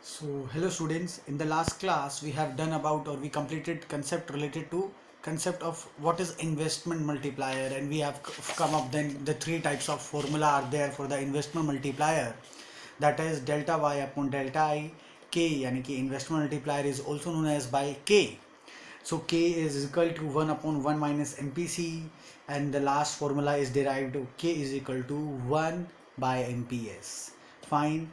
So hello students, in the last class we have done about or we completed concept related to concept of what is investment multiplier, and we have come up then the three types of formula are there for the investment multiplier, that is delta y upon delta I. K yani ki investment multiplier is also known as by K. So K is equal to 1 upon 1 minus MPC, and the last formula is derived to K is equal to 1 by MPS. Fine.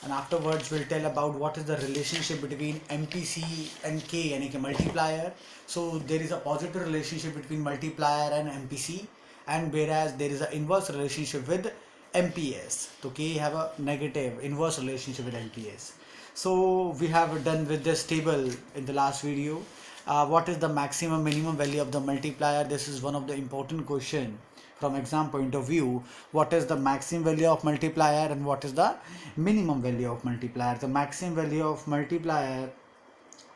And afterwards we'll tell about what is the relationship between MPC and K yani ki multiplier. So there is a positive relationship between multiplier and MPC, and whereas there is an inverse relationship with MPS. So K have a negative inverse relationship with MPS. So we have done with this table in the last video. What is the maximum minimum value of the multiplier? This is one of the important question from exam point of view. What is the maximum value of multiplier and what is the minimum value of multiplier? The maximum value of multiplier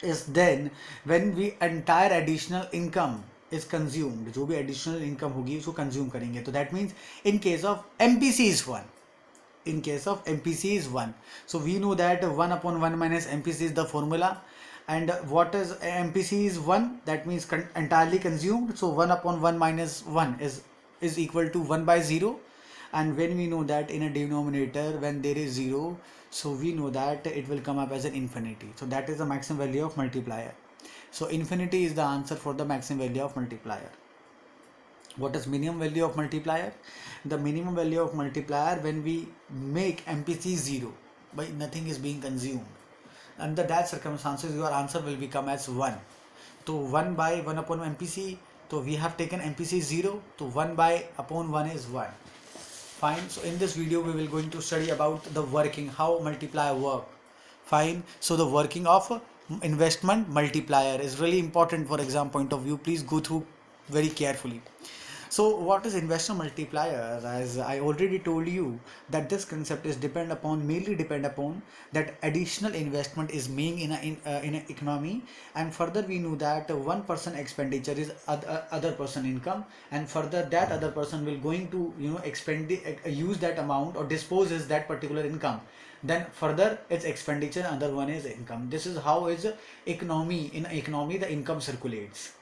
is then when we entire additional income is consumed, जो भी additional income होगी उसको consume करेंगे. तो that means in case of MPC is 1. In case of MPC is 1. So we know that 1 upon 1 minus MPC is the formula. And what is MPC is 1, that means entirely consumed. So 1 upon 1 minus 1 is equal to 1 by 0. And when we know that in a denominator when there is 0, so we know that it will come up as an infinity. So that is the maximum value of multiplier. So infinity is the answer for the maximum value of multiplier. What is minimum value of multiplier? The minimum value of multiplier when we make MPC 0, but nothing is being consumed. Under that circumstances your answer will become as 1. So 1 by 1 upon MPC, so we have taken MPC 0, so 1 by upon 1 is 1. Fine. So in this video we will going to study about the working, how multiplier work. Fine. So the working of investment multiplier is really important for exam point of view. Please go through very carefully. So what is investment multiplier? As I already told you that this concept is mainly depend upon that additional investment is made in an economy, and further we know that one person expenditure is other person income, and further that other person will going to use that amount or disposes that particular income, then further its expenditure, other one is income. This is how is economy, in economy the income circulates.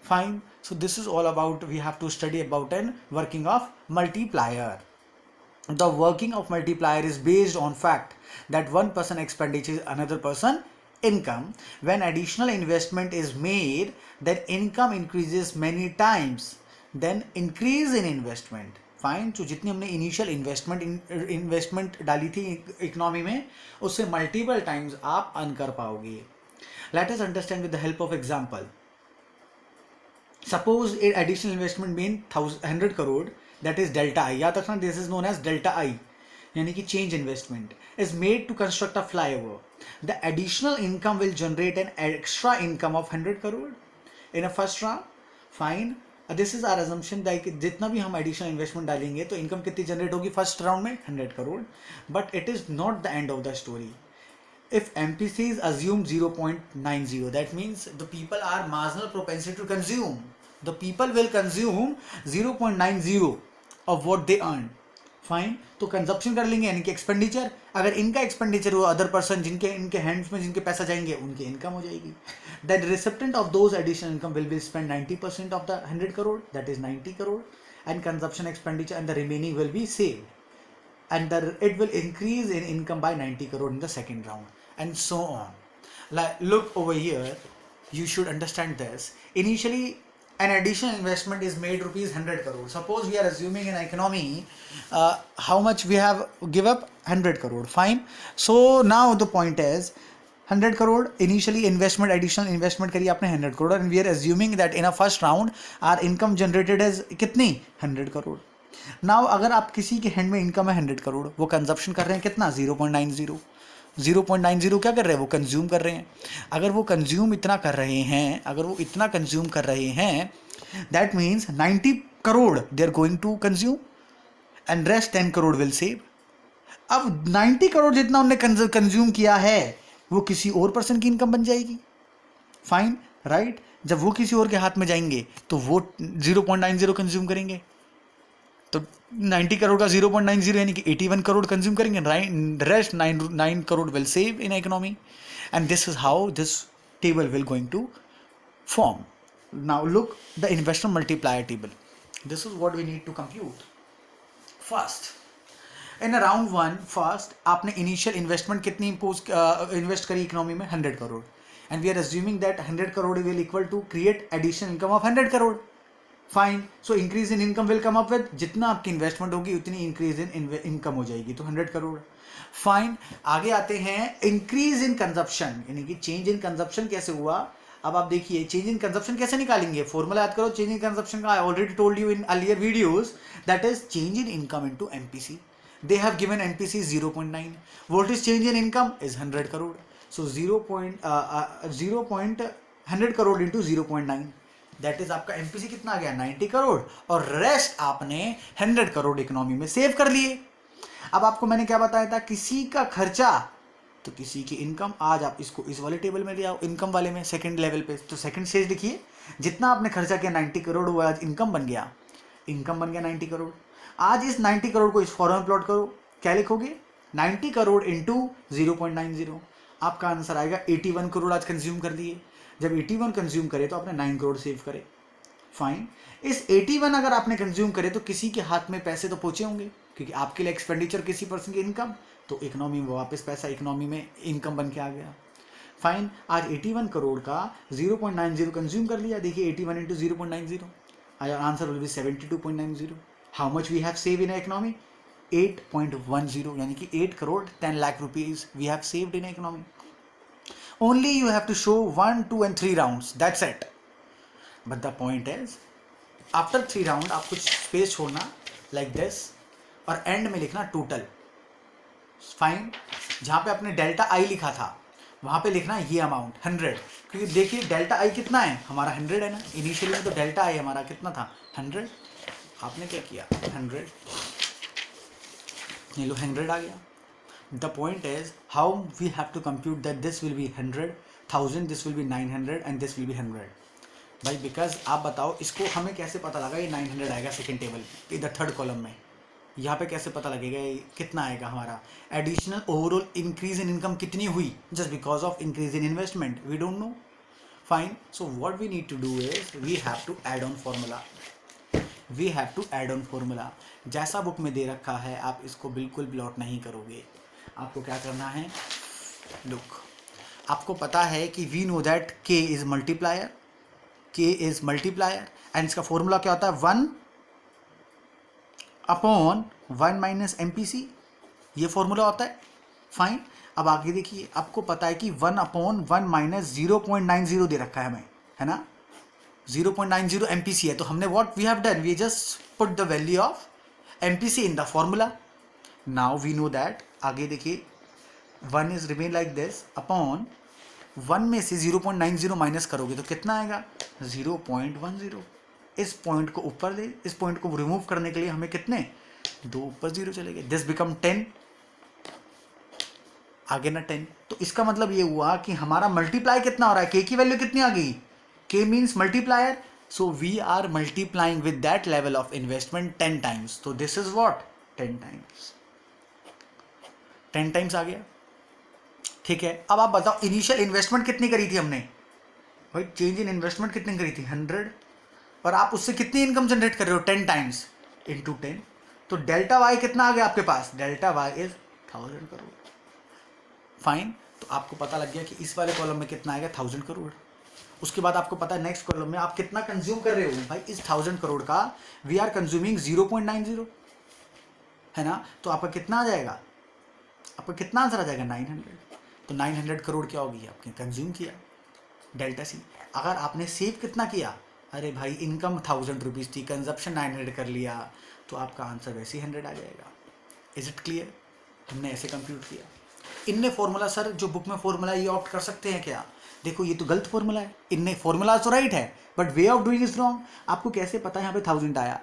Fine. So this is all about, we have to study about an working of multiplier. The working of multiplier is based on fact that one person expenditure is another person income. When additional investment is made, then income increases many times, then increase in investment. Fine. तो जितनी हमने initial investment डाली थी economy में, उससे multiple times आप earn कर पाओगे. Let us understand with the help of example. Suppose an additional investment mean 100 crore, that is delta I. याद रखना, this is known as delta I, यानी कि change investment is made to construct a flyover. The additional income will generate an extra income of 100 crore in a first round. Fine. This is our assumption that जितना भी हम additional investment डालेंगे तो income कितनी generate होगी first round में 100 crore. But it is not the end of the story. If MPC is assumed 0.90, that means the people are marginal propensity to consume. The people will consume 0.90 of what they earn. Fine. तो consumption कर लेंगे यानी कि expenditure. अगर इनका expenditure हो, other person जिनके इनके हैंड्स में जिनके पैसा जाएंगे उनकी इनकम हो जाएगी. That recipient of those additional income will be spend 90% of the 100 crore, that is 90 crore, and consumption expenditure and the remaining will be saved, and it will increase in income by 90 crore in the second round, and so on. Like, look over here, you should understand this. Initially an additional investment is made rupees 100 crore. Suppose we are assuming in economy how much we have give up 100 crore. Fine. So now the point is 100 crore initially investment, additional investment करी आपने 100 crore, and we are assuming that in a first round our income generated is कितनी 100 crore. Now अगर आप किसी के hand में income है 100 करोड़, वो कंजप्शन कर रहे हैं कितना 0.90. 0.90 क्या कर रहे हैं, वो कंज्यूम कर रहे हैं. अगर वो कंज्यूम इतना कर रहे हैं, अगर वो इतना कंज्यूम कर रहे हैं, that means 90 crore they are going to consume and rest 10 crore will save. अब 90 करोड़ जितना उन्होंने कंज्यूम किया है वो किसी और पर्सन की इनकम बन जाएगी. फाइन. राइट. जब वो किसी और के हाथ में जाएंगे तो वो 0.90 कंज्यूम करेंगे, तो 90 करोड़ का 0.90 यानी कि 81 करोड़ कंज्यूम करेंगे, rest 9 crore will save in economy, and this is how this table will going to form. Now look the investment multiplier table. This is what we need to compute. First, in round 1 first आपने initial investment कितनी invest करी economy में, 100 crore, and we are assuming that 100 crore will equal to create additional income of 100 crore. Fine, so increase in income will come up with, जितना आपकी investment होगी उतनी increase in income हो जाएगी, तो 100 करोड़. फाइन, आगे आते हैं इंक्रीज इन कंजप्शन, यानी कि चेंज इन कंजप्शन कैसे हुआ. अब आप देखिए चेंज इन कंजप्शन कैसे निकालेंगे, फॉर्मूला याद करो चेंज इन कंजप्शन का. I already told you in earlier videos that is change in income into MPC. They have given MPC 0.9. What is change in income is 100 crore. So 0.100 crore into 0.9, that is आपका MPC कितना आ गया, 90 करोड़, और rest आपने 100 crore economy में save कर लिए. अब आपको मैंने क्या बताया था, किसी का खर्चा तो किसी की इनकम. आज आप इसको इस वाले टेबल में ले आओ, इनकम वाले में, सेकंड लेवल पे. तो सेकंड स्टेज लिखिए, जितना आपने खर्चा किया 90 करोड़ हुआ, आज इनकम बन गया, इनकम बन गया 90 करोड़. आज इस 90 करोड़ को इस फॉर्मूला में प्लॉट करो, क्या लिखोगे, 90 करोड़ इंटू 0.90, आपका आंसर आएगा 81 करोड़ आज कंज्यूम कर दिए. जब 81 कंज्यूम करे तो आपने 9 करोड़ सेव करे. फाइन, इस 81 अगर आपने कंज्यूम करे तो किसी के हाथ में पैसे तो पहुंचे होंगे, क्योंकि आपके लिए एक्सपेंडिचर किसी पर्सन की इनकम, तो इकोनॉमी में वापस पैसा इकोनॉमी में इनकम बन के आ गया. फाइन, आज 81 करोड़ का 0.90 कंज्यूम कर लिया. देखिए 81 into 0.90, answer will be 72.90. How much we have save in economy, 8.10, यानी कि 8 crore 10 lakh rupees we have saved in economy. Only you have to show 1, 2 and 3 rounds, that's it. But the point is after 3 round आप कुछ space छोड़ना like this, और and में लिखना total. Fine, जहाँ पे आपने डेल्टा आई लिखा था वहाँ पे लिखना ये अमाउंट 100, क्योंकि देखिए डेल्टा आई कितना है हमारा, 100 है ना. इनिशियली में तो डेल्टा आई हमारा कितना था, 100. आपने क्या किया, 100, ये लो 100 आ गया. The point is how we have to compute that this will be 100,000, this will be 900 and this will be 100. भाई बिकॉज आप बताओ इसको हमें कैसे पता लगा ये 900 आएगा सेकेंड टेबल इधर थर्ड कॉलम में, यहाँ पे कैसे पता लगेगा ये कितना आएगा हमारा. Additional overall increase in income कितनी हुई, just because of increase in investment, we don't know. Fine, so what we need to do is we have to add on formula, we have to add on formula. जैसा book में दे रखा है आप इसको बिल्कुल प्लॉट नहीं करोगे. आपको क्या करना है, लुक, आपको पता है कि वी नो दैट के इज मल्टीप्लायर, के इज मल्टीप्लायर, एंड इसका फॉर्मूला क्या होता है, 1 अपॉन 1 माइनस एमपीसी, ये फॉर्मूला होता है. फाइन, अब आगे देखिए, आपको पता है कि 1 अपॉन 1 माइनस 0.90 दे रखा है हमें, है ना. 0.90 एमपीसी है, तो हमने what we have done, we just put the value of MPC in the formula. Now we know that, आगे देखिए 1 is remain like this, upon 1 में से 0.90 माइनस करोगे तो कितना आएगा, 0.10. इस पॉइंट को ऊपर दे, इस पॉइंट को रिमूव करने के लिए हमें कितने, 2 ऊपर 0 चले गए, दिस बिकम 10, आगे ना 10. तो इसका मतलब ये हुआ कि हमारा मल्टीप्लाई कितना हो रहा है, के की वैल्यू कितनी आ गई, K means multiplier, so we are multiplying with that level of investment 10 times. तो this is what, 10 times, 10 times आ गया. ठीक है, अब आप बताओ इनिशियल इन्वेस्टमेंट कितनी करी थी हमने, भाई चेंज इन इन्वेस्टमेंट कितनी करी थी, 100, और आप उससे कितनी इनकम जनरेट कर रहे हो, 10 टाइम्स इंटू 10. तो डेल्टा वाई कितना आ गया आपके पास, delta Y is 1000 crore. Fine, तो आपको पता लग गया कि इस वाले कॉलम में कितना आएगा, 1000 करोड़. उसके बाद आपको पता है नेक्स्ट कॉलम में आप कितना कंज्यूम कर रहे हो, भाई इस 1000 करोड़ का वी आर कंज्यूमिंग 0.90, है ना. तो आपका कितना आ जाएगा, आपका कितना आंसर आ जाएगा, 900. तो 900 करोड़ क्या होगी, आपने कंज्यूम किया, डेल्टा सी. अगर आपने सेव कितना किया, अरे भाई इनकम 1000 रुपीज़ थी, कंजप्शन 900 कर लिया, तो आपका आंसर वैसे ही 100 आ जाएगा. इज इट क्लियर, हमने ऐसे कंप्यूट किया. इनने फॉर्मूला, सर जो बुक में फॉर्मूला ये ऑप्ट कर सकते हैं क्या, देखो ये तो गलत फॉर्मूला है, इनने फॉर्मूला तो राइट है but way of doing is wrong. आपको कैसे पता है यहाँ पे 1000 आया,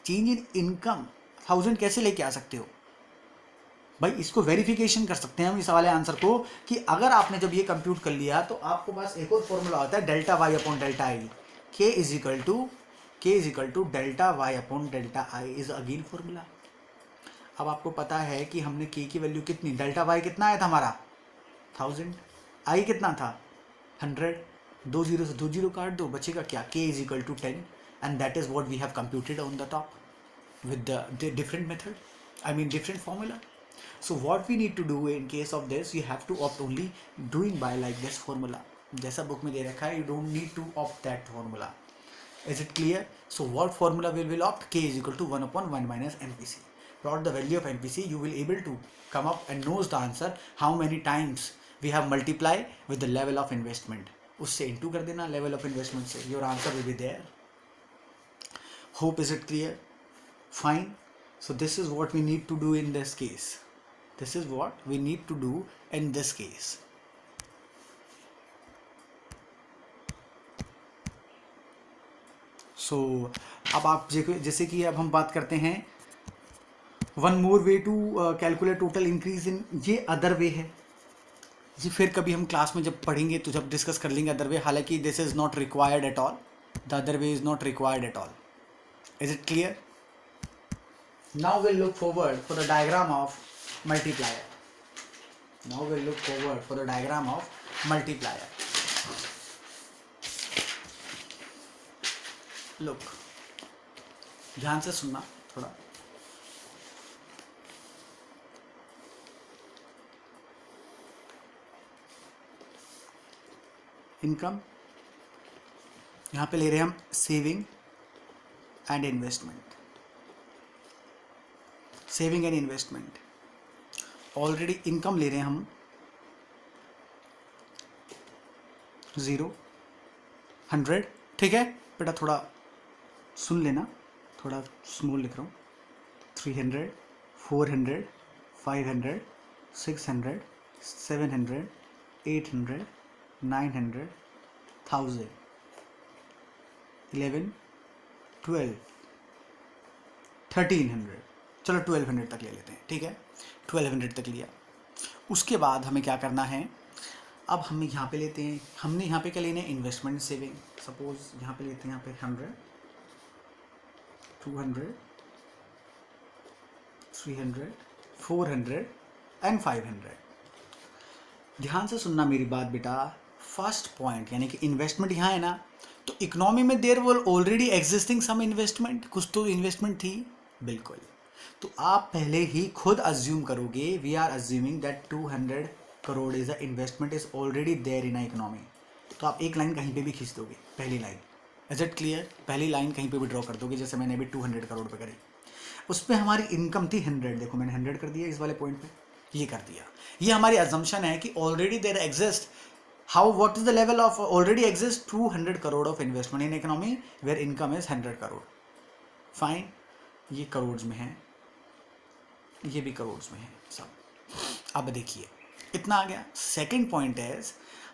चेंज इन इनकम 1000 कैसे लेके आ सकते हो भाई, इसको वेरिफिकेशन कर सकते हैं हम इस वाले आंसर को, कि अगर आपने जब ये कंप्यूट कर लिया तो आपको पास एक और फॉर्मूला होता है, delta Y upon delta I, K is equal to K is equal to delta Y upon delta I is again formula. अब आपको पता है कि हमने K की वैल्यू कितनी, डेल्टा वाई कितना आया था हमारा 1000, आई कितना था 100, 2 जीरो से 2 जीरो काट दो, बचेगा क्या, K is equal to 10 and that is what we have computed on the top with the different method, I mean different formula. So what we need to do in case of this, you have to opt only doing by like this formula जैसा book में दे रखा है, you don't need to opt that formula. Is it clear? So what formula will opt? K is equal to 1 upon 1 minus MPC. Plot the value of MPC, you will able to come up and knows the answer how many times we have multiply with the level of investment. उससे into कर देना level of investment से, your answer will be there. Hope is it clear? Fine. So this is what we need to do in this case. This is what we need to do in this case. So अब आप जैसे कि अब हम बात करते हैं one more way to calculate total increase in, ये अदर वे है जी, फिर कभी हम क्लास में जब पढ़ेंगे तो जब डिस्कस कर लेंगे अदर वे, हालांकि this is not required at all, the other way is not required at all. Is it clear? Now we'll look forward for the diagram of multiplier. Now we'll look forward for the diagram of multiplier. Look, ध्यान से सुनना थोड़ा. Income यहाँ पे ले रहे हैं हम saving and investment. Saving and investment, already income ले रहे हैं हम 0, 100. ठीक है बेटा, थोड़ा सुन लेना, थोड़ा स्मॉल लिख रहा हूँ. 300, 400, 500, 600, 700, 800, 900, 1000, 11, 12, 1300. चलो 1200 तक ले लेते हैं. ठीक है, 1200 तक लिया. उसके बाद हमें क्या करना है, अब हम यहाँ पे लेते हैं, हमने यहाँ पे क्या लेना है, इन्वेस्टमेंट सेविंग. सपोज यहाँ पे लेते हैं, यहाँ पे 100, 200, 300, 400 एंड 500. ध्यान से सुनना मेरी बात बेटा. फर्स्ट पॉइंट यानी कि इन्वेस्टमेंट यहाँ है ना, तो इकोनॉमी में there will already existing some investment, कुछ तो इन्वेस्टमेंट थी. बिल्कुल. तो आप पहले ही खुद अज्यूम करोगे, we are assuming that 200 crore is a investment is already there in a economy. तो आप एक लाइन कहीं पे भी खींच दोगे, पहली लाइन. Is it clear? पहली लाइन कहीं पे भी ड्रॉ कर दोगे, जैसे मैंने अभी 200 करोड़ पे करी. उस पर हमारी इनकम थी 100. देखो मैंने 100 कर दिया इस वाले पॉइंट पे, ये कर दिया. ये हमारी अजम्पशन है कि already there exist, how what is the level of already exist 200 crore of investment in economy where income is 100 crore. Fine, ये करोड़ में है, ये भी करोड़ में है सब. अब देखिए इतना आ गया. सेकंड पॉइंट है,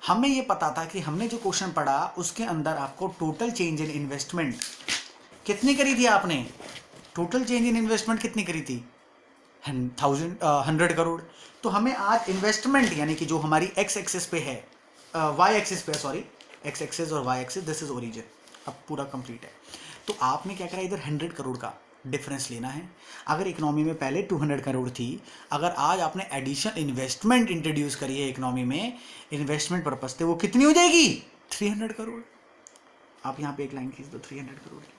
हमें ये पता था कि हमने जो क्वेश्चन पढ़ा उसके अंदर आपको टोटल चेंज इन इन्वेस्टमेंट कितनी करी थी आपने, टोटल चेंज इन इन्वेस्टमेंट कितनी करी थी, 100 करोड़. तो हमें आज इन्वेस्टमेंट यानी कि जो हमारी एक्स एक्सिस पे है, वाई एक्सिस पे, सॉरी एक्स एक्सिस और Y axis, this is origin. अब पूरा कंप्लीट है. तो आपने क्या करा, इधर 100 करोड़ का डिफरेंस लेना है. अगर इकोनॉमी में पहले 200 करोड़ थी, अगर आज आपने एडिशनल इन्वेस्टमेंट इंट्रोड्यूस करी है इकोनॉमी में इन्वेस्टमेंट पर्पज से, वो कितनी हो जाएगी, 300 करोड़. आप यहाँ पे एक लाइन खींच दो 300 करोड़ की.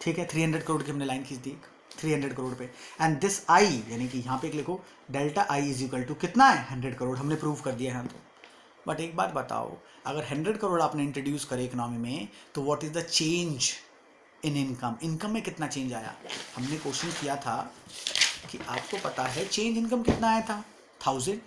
ठीक है, 300 करोड़ की हमने लाइन खींच दी 300 करोड़ पे. एंड दिस आई यानी कि यहाँ पे एक लिखो, delta I is equal to कितना है, 100 करोड़. हमने प्रूव कर दिया है. तो बट एक बात बताओ, अगर 100 करोड़ आपने इंट्रोड्यूस करे इकोनॉमी में, तो what is the change in income, income में कितना चेंज आया. हमने क्वेश्चन किया था कि आपको पता है चेंज इनकम कितना आया था, 1000.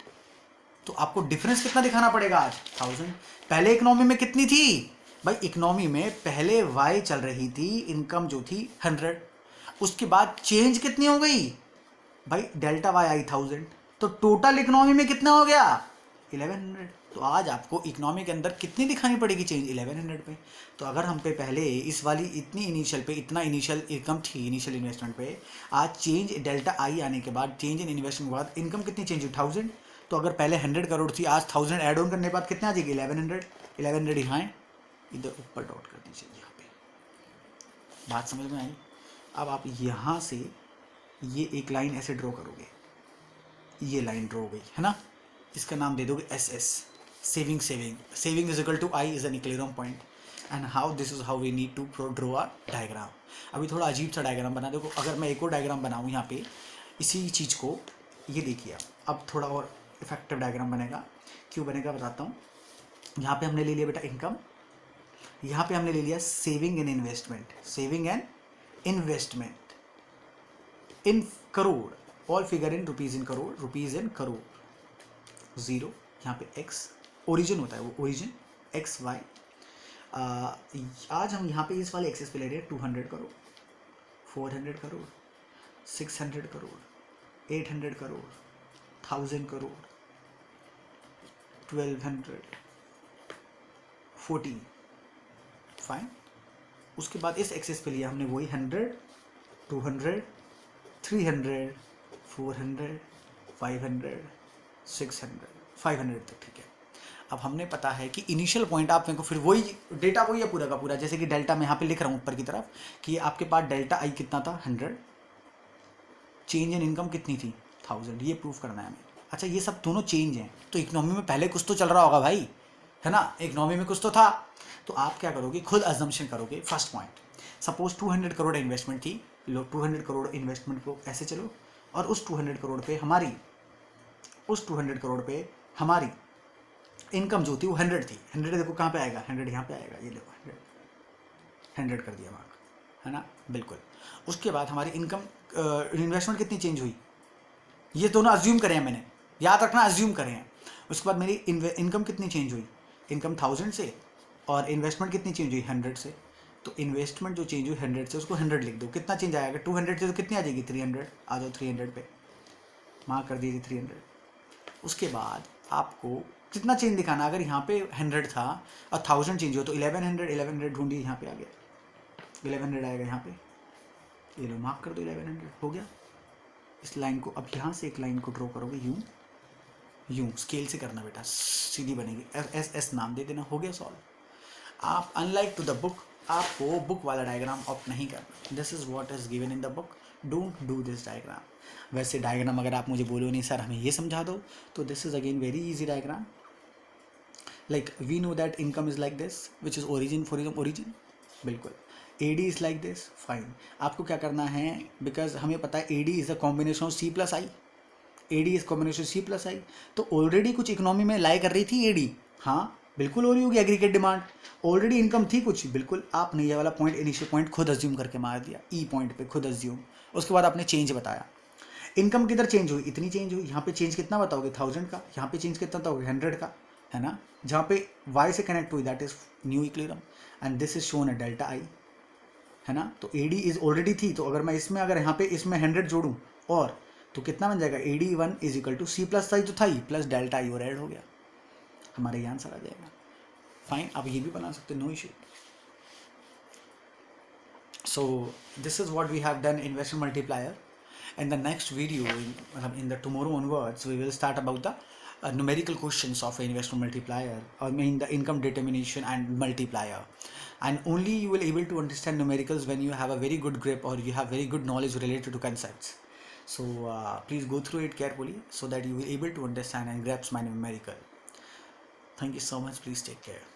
तो आपको डिफरेंस कितना दिखाना पड़ेगा आज, 1000. पहले इकोनॉमी में कितनी थी भाई, इकोनॉमी में पहले वाई चल रही थी, इनकम जो थी 100. उसके बाद चेंज कितनी हो गई भाई, डेल्टा वाई आई 1000. तो टोटल इकोनॉमी में कितना हो गया, 1100. तो आज आपको इकोनॉमी के अंदर कितनी दिखानी पड़ेगी चेंज, 1100 पे. तो अगर हम पे पहले इस वाली इतनी इनिशियल पे इतना इनिशियल इनकम थी, इनिशियल इन्वेस्टमेंट पे, आज चेंज डेल्टा आई आने के बाद, चेंज इन इन्वेस्टमेंट के बाद इनकम कितनी चेंज हुई, 1000. तो अगर पहले 100 करोड़ थी, आज 1000 ऐड ऑन करने के बाद कितना आ जाएगी, 1100. 1100 यहाँ है, इधर ऊपर डॉट कर दीजिए यहाँ पे। बात समझ में आई? अब आप यहाँ से ये एक लाइन ऐसे ड्रॉ करोगे, ये लाइन ड्रॉ हो गई है ना, इसका नाम दे दोगे S S, saving saving saving is equal to I is an equilibrium point and how this is how we need to draw a diagram. अभी थोड़ा अजीब सा डायग्राम बना, देखो अगर मैं एक और डायग्राम बनाऊँ यहाँ पे इसी चीज़ को, ये देखिए अब थोड़ा और इफेक्टिव डायग्राम बनेगा। क्यों बनेगा बताता हूँ। यहाँ पे हमने ले लिया बेटा इनकम, यहाँ पे हमने ले लिया saving and investment, saving and investment in crore, all figure in rupees in crore, rupees in crore, zero यहाँ पे एक्स ओरिजिन होता है, वो ओरिजिन एक्स वाई। आज हम यहाँ पे इस वाले एक्सेस पे ले रहे हैं 200 करोड़, 400 करोड़, 600 करोड़, 800 करोड़, 1000 करोड़, 1200, 14, फाइन। उसके बाद इस एक्सेस पे लिया हमने वही 100, 200, 300, 400, 500, 600, 500 तक, ठीक है। अब हमने पता है कि इनिशियल पॉइंट आप मेरे को फिर वही डेटा वही है पूरा का पूरा, जैसे कि डेल्टा मैं यहाँ पे लिख रहा हूँ ऊपर की तरफ कि आपके पास डेल्टा आई कितना था 100, चेंज इन इनकम कितनी थी 1000, ये प्रूफ करना है हमें। अच्छा ये सब दोनों चेंज हैं, तो इकोनॉमी में पहले कुछ तो चल रहा होगा भाई, है ना, इकोनॉमी में कुछ तो था। तो आप क्या करोगे, खुद अजम्पशन करोगे। First point, suppose 200 crore investment थी, लो 200 करोड़ इन्वेस्टमेंट को ऐसे चलो, और उस 200 करोड़ पे हमारी, उस 200 करोड़ पे हमारी इनकम जो थी वो 100 थी। 100 देखो कहाँ पे आएगा, 100 यहाँ पे आएगा, ये देखो 100 कर दिया मार्क, है ना, बिल्कुल। उसके बाद हमारी इनकम इन्वेस्टमेंट कितनी चेंज हुई, ये दोनों अज्यूम करें हैं मैंने, याद रखना अज्यूम करें हैं। उसके बाद मेरी इनकम कितनी चेंज हुई, इनकम 1000 से, और इन्वेस्टमेंट कितनी चेंज हुई 100 से। तो इन्वेस्टमेंट जो चेंज हुई 100 से, उसको 100 लिख दो। कितना चेंज आएगा 200 से, तो कितनी आ जाएगी 300, आ जाओ 300 पे, मार्क कर दीजिए 300। उसके बाद आपको कितना चेंज दिखाना, अगर यहाँ पे 100 था और 1000 चेंज हो तो 1100 ढूंढिए, यहाँ पे आ गया 1100 आएगा यहाँ पे, ये लो मार्क कर दो 1100 हो गया। इस लाइन को अब यहाँ से एक लाइन को ड्रॉ करोगे, यूं यूं स्केल से करना बेटा, सीधी बनेगी, एस एस नाम दे देना, हो गया सॉल्व। आप अनलाइक टू द बुक, आपको बुक वाला डायग्राम ऑप्ट नहीं करना, this is what is given in the book, don't do this diagram. वैसे डायग्राम अगर आप मुझे बोलो नहीं सर हमें ये समझा दो, तो this is again very easy diagram. Like we know that income is like this which is origin for origin, बिल्कुल। AD is like this, fine. आपको क्या करना है, बिकॉज हमें पता है AD is a combination of C plus I, AD is combination C plus I, तो already कुछ इकोनॉमी में लाई कर रही थी AD, हाँ बिल्कुल हो रही होगी एग्रीगेट डिमांड, ऑलरेडी इनकम थी कुछ, बिल्कुल। आपने ये वाला पॉइंट इनिशियल पॉइंट खुद अज्यूम करके मार दिया, ई पॉइंट पे खुद अज्यूम। उसके बाद आपने चेंज बताया, इनकम किधर चेंज हुई, इतनी चेंज हुई, यहाँ पे चेंज कितना बताओगे 1000 का, यहाँ पे चेंज कितना बताओगे 100 का, है ना। जहाँ पे Y से कनेक्ट हुई that is new equilibrium and this is shown a delta आई, है ना। तो AD इज ऑलरेडी थी, तो अगर मैं इसमें, अगर यहाँ पे इसमें 100 जोड़ूँ और, तो कितना बन जाएगा, AD1 is equal to C plus I तो था ही, प्लस डेल्टा आई और ऐड हो गया, हमारे यहाँ आंसर आ जाएगा। फाइन, आप ये भी बना सकते, no issue. So this is what we have done investment multiplier. In the next video, in the tomorrow onwards, we will start about the numerical questions of investment multiplier, I mean the income determination and multiplier. And only you will able to understand numericals when you have a very good grip or you have very good knowledge related to concepts. So please go through it carefully so that you will able to understand and grasp my numerical. Thank you so much. Please take care.